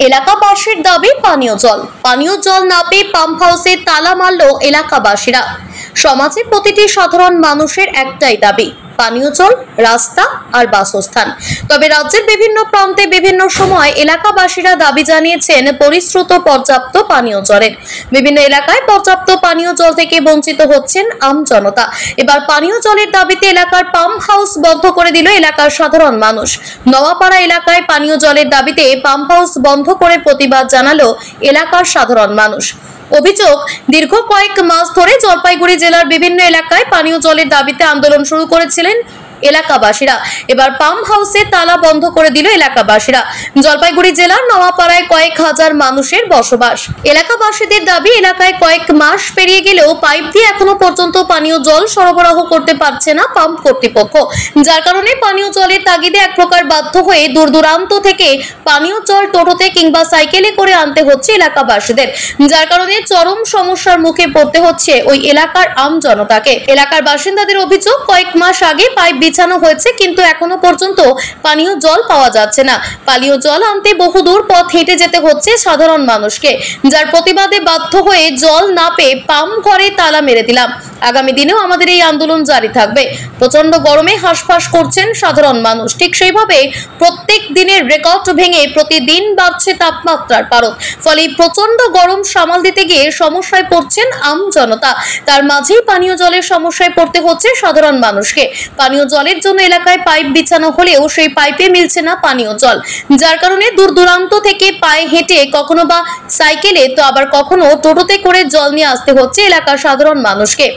এলাকাবাসীর দাবি পানীয় জল না পেয়ে পাম্প হাউসে তালা মারল এলাকাবাসীরা। সমাজে প্রতিটি সাধারণ মানুষের একটাই দাবি পানীয় জল, রাস্তা আর বাসস্থান। তবে রাজ্যের বিভিন্ন প্রান্তে বিভিন্ন সময় এলাকাবাসীরা দাবি জানিয়েছেন পরিশ্রুত পর্যাপ্ত পানীয় জলের। বিভিন্ন এলাকায় পর্যাপ্ত পানীয় জল থেকে বঞ্চিত হচ্ছেন আমজনতা। এবার পানীয় জলের দাবিতে এলাকার পাম্প হাউস বন্ধ করে দিল এলাকার সাধারণ মানুষ। নওয়াপাড়া এলাকায় পানীয় জলের দাবিতে পাম্প হাউস বন্ধ করে প্রতিবাদ জানালো এলাকার সাধারণ মানুষ। অভিযোগ, দীর্ঘ কয়েক মাস ধরে জলপাইগুড়ি জেলার বিভিন্ন এলাকায় পানীয় জলের দাবিতে আন্দোলন শুরু করেছিলেন এলাকাবাসীরা। এবার পাম্প হাউসে তালা বন্ধ করে দিল এলাকাবাসীরা। জলপাইগুড়ি জেলার নওয়াপাড়ায় কয়েক হাজার মানুষের বসবাস। এলাকাবাসীদের দাবি, এলাকায় কয়েক মাস পেরিয়ে গেলেও পাইপ দিয়ে এখনো পর্যন্ত পানীয় জল সরবরাহ করতে পারছে না পাম্প কর্তৃপক্ষ, যার কারণে পানীয় জলের তাগিদে এক প্রকার বাধ্য হয়ে দূর দূরান্ত থেকে পানীয় জল টোটোতে কিংবা সাইকেলে করে আনতে হচ্ছে এলাকাবাসীদের, যার কারণে চরম সমস্যার মুখে পড়তে হচ্ছে ওই এলাকার আমজনতাকে। এলাকার বাসিন্দাদের অভিযোগ, কয়েক মাস আগে পাইপ বিছানো হয়েছে কিন্তু এখনো পর্যন্ত পানীয় জল পাওয়া যাচ্ছে না। পানীয় জল আনতে বহুদূর পথ হেঁটে যেতে হচ্ছে সাধারণ মানুষকে, যার প্রতিবাদে বাধ্য হয়ে জল না পেয়ে পাম্প ঘরে তালা মেরে দিলাম। আগামী দিনেও আমাদের এই আন্দোলন জারি থাকবে। প্রচন্ড গরমে হাঁসফাঁস করছেন সাধারণ মানুষ। ঠিক সেইভাবে প্রত্যেক দিনের রেকর্ড ভেঙে প্রতিদিন বাড়ছে তাপমাত্রার পারদ। ফলে প্রচন্ড গরম সামাল দিতে গিয়ে সমস্যায় পড়ছেন আমজনতা। তার মাঝেই পানীয় জলের সমস্যায় পড়তে হচ্ছে সাধারণ মানুষকে। পানীয় জলের জন্য এলাকায় পাইপ বিছানো হলেও সেই পাইপে মিলছে না পানীয় জল, যার কারণে দূর দূরান্ত থেকে পায়ে হেঁটে, কখনো বা সাইকেলে, তো আবার কখনো টোটোতে করে জল নিয়ে আসতে হচ্ছে এলাকার সাধারণ মানুষকে,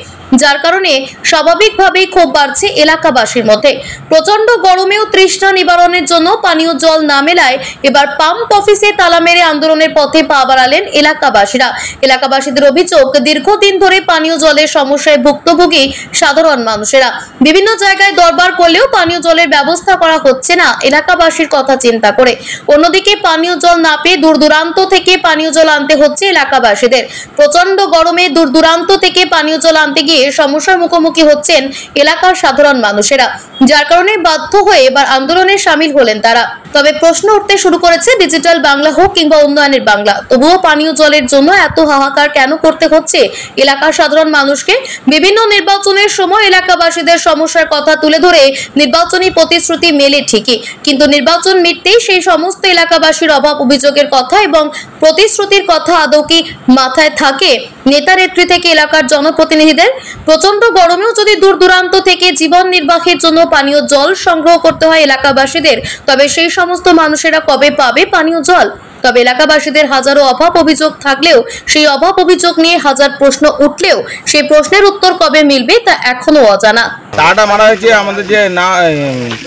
যার কারণে স্বাভাবিকভাবেই ক্ষোভ বাড়ছে এলাকাবাসীর মধ্যে। প্রচন্ড গরমেও তৃষ্ণা নিবারণের জন্য পানীয় জল না মেলায় এবার পাম্প অফিসে তালা মেরে আন্দোলনের পথে পা বাড়ালেন এলাকাবাসীরা। এলাকাবাসীদের অভিযোগ, দীর্ঘদিন ধরে পানীয় জলের সমস্যায় ভুক্তভোগী সাধারণ মানুষেরা। বিভিন্ন জায়গায় দরবার করলেও পানীয় জলের ব্যবস্থা করা হচ্ছে না এলাকাবাসীর কথা চিন্তা করে। অন্যদিকে পানীয় জল না পেয়ে দূর দূরান্ত থেকে পানীয় জল আনতে হচ্ছে এলাকাবাসীদের। প্রচন্ড গরমে দূর দূরান্ত থেকে পানীয় জল আনতে গিয়ে সমস্যার মুখোমুখি হচ্ছেন এলাকার সাধারণ মানুষেরা, যার কারণে বাধ্য হয়ে এবার আন্দোলনে সামিল হলেন তারা। তবে প্রশ্ন উঠতে শুরু করেছে, ডিজিটাল বাংলা হোক কিংবা উন্নয়নের বাংলা, তবুও পানীয় জলের জন্য এত হাহাকার কেন করতে হচ্ছে এলাকার সাধারণ মানুষকে? বিভিন্ন নির্বাচনের সময় এলাকাবাসীদের সমস্যার কথা তুলে ধরে নির্বাচনী প্রতিশ্রুতি মেলে ঠিকই, কিন্তু নির্বাচন মিটতেই সেই সমস্ত এলাকাবাসীর অভাব অভিযোগের কথা এবং প্রতিশ্রুতির কথা আদৌ কি মাথায় থাকে নেতা নেত্রী থেকে এলাকার জনপ্রতিনিধিদের? প্রচন্ড গরমেও যদি দূর দূরান্ত থেকে জীবন নির্বাহের জন্য পানীয় জল সংগ্রহ করতে হয় এলাকাবাসীদের, তবে সেই সমস্ত মানুষেরা কবে পাবে পানীয় জল? তবে এলাকাবাসীদের হাজারো অভাব অভিযোগ থাকলেও, সেই অভাব অভিযোগ নিয়ে হাজার প্রশ্ন উঠলেও সেই প্রশ্নের উত্তর কবে মিলবে তা এখনো অজানা। তারটা মারা হয়েছে আমাদের যে না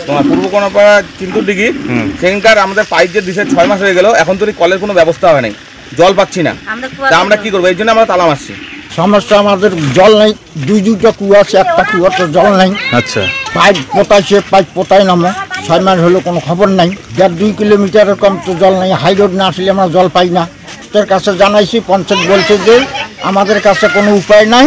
তোমার পূর্ব কোনাপাড়া চিন্তুরডিঘি, সেখানকার আমাদের পাইপ যে দিছে 6 মাস হয়ে গেল, এখন তো কলের কোনো ব্যবস্থা হয় নাই, জল পাচ্ছি না। তা আমরা কি করবো? এই জন্য আমরা তালা মারছি। সমস্যা, আমাদের জল নেই, দুইটা কুয়া আছে, একটা কুয়াতে জল নেই। আচ্ছা, পাইপ পোতাইছে, পাইপ পোতাই নামো 6 মাস হলো, কোনো খবর নাই। 1.5-2 কিলোমিটারের কম তো জল নেই। হাই রোড না আসলে আমরা জল পাই না। তোর কাছে জানাইছি, পঞ্চায়েত বলছে যে আমাদের কাছে কোনো উপায় নাই।